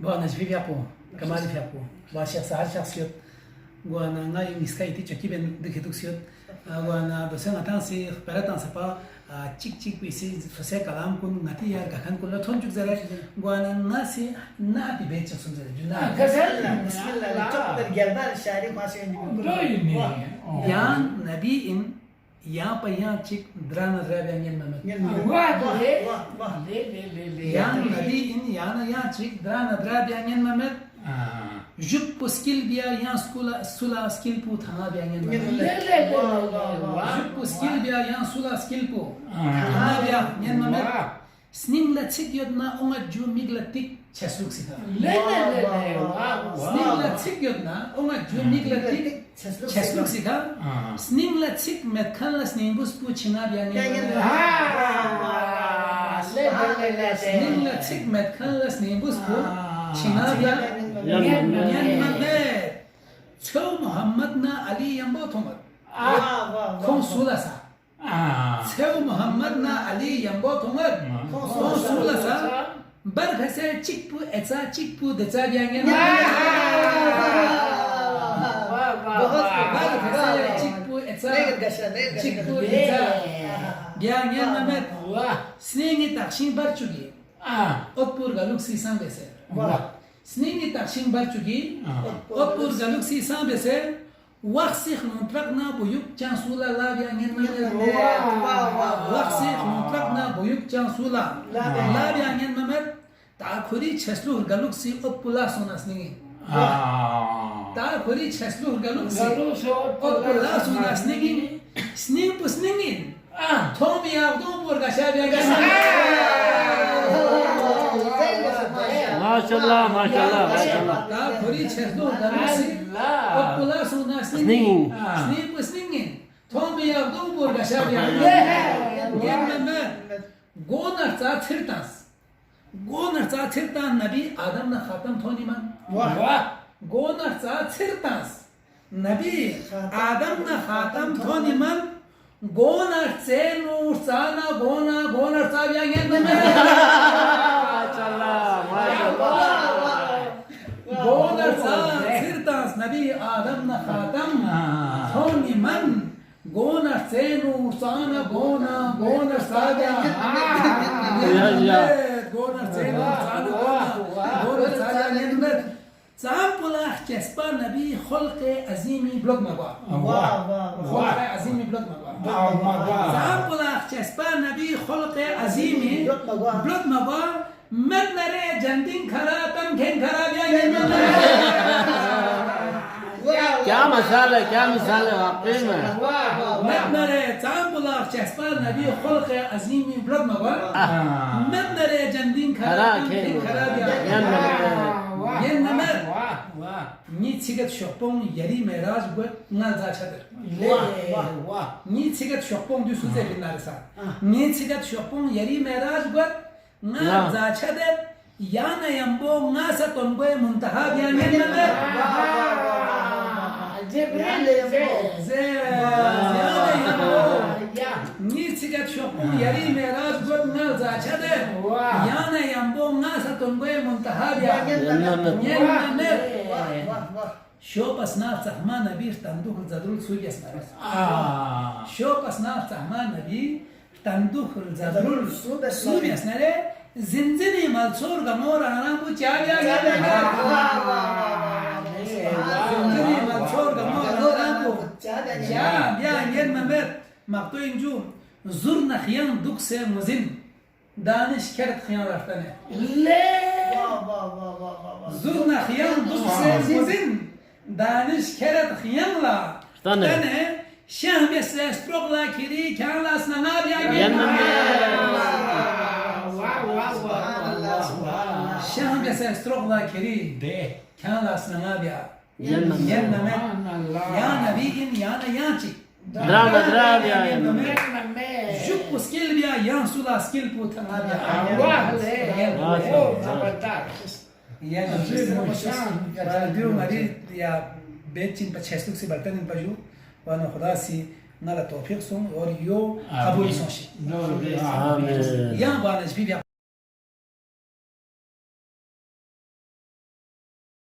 Buana Viviapo, Kamali Fiapo, Vasha Sahar Shaksiot, Guana Nai Miskaiti Chakiben de Ketuxiot, Guana Dosena Tansi, Peratan Sapa, Chick Pieces, Fase Kalam Kun, Natia, Kakan Kulaton Juzere, Guana Nasi, Nati Becha Sunzer, Juna, Gelda Shari Masin. Yan Nabi in Yan Payan Chick Drana Drabian Yan Nabi in Yana Yan Chick Drana Drabian Yan Mamet. Jup skill biya yan sula skill pu thana biya yan jup skill biya yan sula skill pu thana biya yan mamet sning la chik yodna onga ju migla tik chesuk sita sning la chik yodna onga ju migla tik chesuk sita sning la chik metkan la sning bus pu china biya yan sning la chik metkan la sning bus pu china biya yan mamet Chow Muhammad na Ali yambo thongat Khon sulasa Chow Muhammad na Ali yambo thongat Khon sulasa Bar khase chikpu etsa chikpu decha byangen Bar khase chikpu etsa chikpu decha byangen mamet Snengi takshin bar chugi Otpur galuk sisan bese Snengi takshin bar chugi Otpur galuk sisan bese Waxsih mutlaqna buyuk chansula la byangen mamet Waxsih mutlaqna buyuk chansula la byangen mamet Ta'khuri chesluh galuk si otpula sona snengi Ta'khuri chesluh galuk si otpula sona snengi Sneng pu snengin Thomi avdum burga shabyangen Maşallah, maşallah, maşallah. Ta'khuri chesluh galuk si otpula sona snengin Sneng pu snengin Thomi avdum burga shabyangen Mamet Gonar ta thirtas Gonar ta thirtan nabi Adam na khatam thoni man Gonar ta thirtas nabi Adam na khatam thoni man Gonar tse nur sana gonar ta byangen Maşallah, maşallah. Gonar ta thirtas nabi Adam na khatam thoni man Gonar tse nur sana gonar ta byangen Gonar tseno tsano gonar tsaya yenmet Zampullah kespa nabi kholqe azimi blog magwa Kholqe azimi blog magwa Zampullah kespa nabi kholqe azimi blog magwa Mednare jandin khara tam khen khara क्या मसाला है, क्या मिसाल है वाकई में Mednare Zampullah kespa nabi kholqe azimi blog magwa Mednare jandin khara tam khen khara Yenmemer Ni tsigat shokpong yari meraj bu ngal za chadir Ni tsigat shokpong du suze bin narisa Ni tsigat shokpong yari meraj bu ngal za chadir Yana yambo nga sa tongo muntaha byan yenmemer Yana yambo Ni tsigat shokpong yari meraj bu ngal za chadir Yana yambo nga sa tongo muntaha byan yenmemer Şo pasnar tahma nabi tanduh zadrul suyas nabi. Şo pasnar tahma nabi tanduh zadrul suyas nabi. Zinzini malsur gamor anam bu çağya geldi. Zinzini malsur gamor anam bu çağya gelmemer. Maktu incu zurna khiyan dukse muzin. Daniş kert khiyan raftane. Zurna khiyan dukse muzin. Danish keret khiyanla tane shahbe se strogla kiri kanla snanga byangen shahbe se strogla kiri kanla snanga byangen ya nabiyin yana yanchi Drama ya Jup skill bya yan sula skill putana bya Yani diyorum hadi ya betin paçestuk si baltanin paju bana खुदा सी नाला तौफीक सुन और यो कबूल सोशी आमीन या बानज भी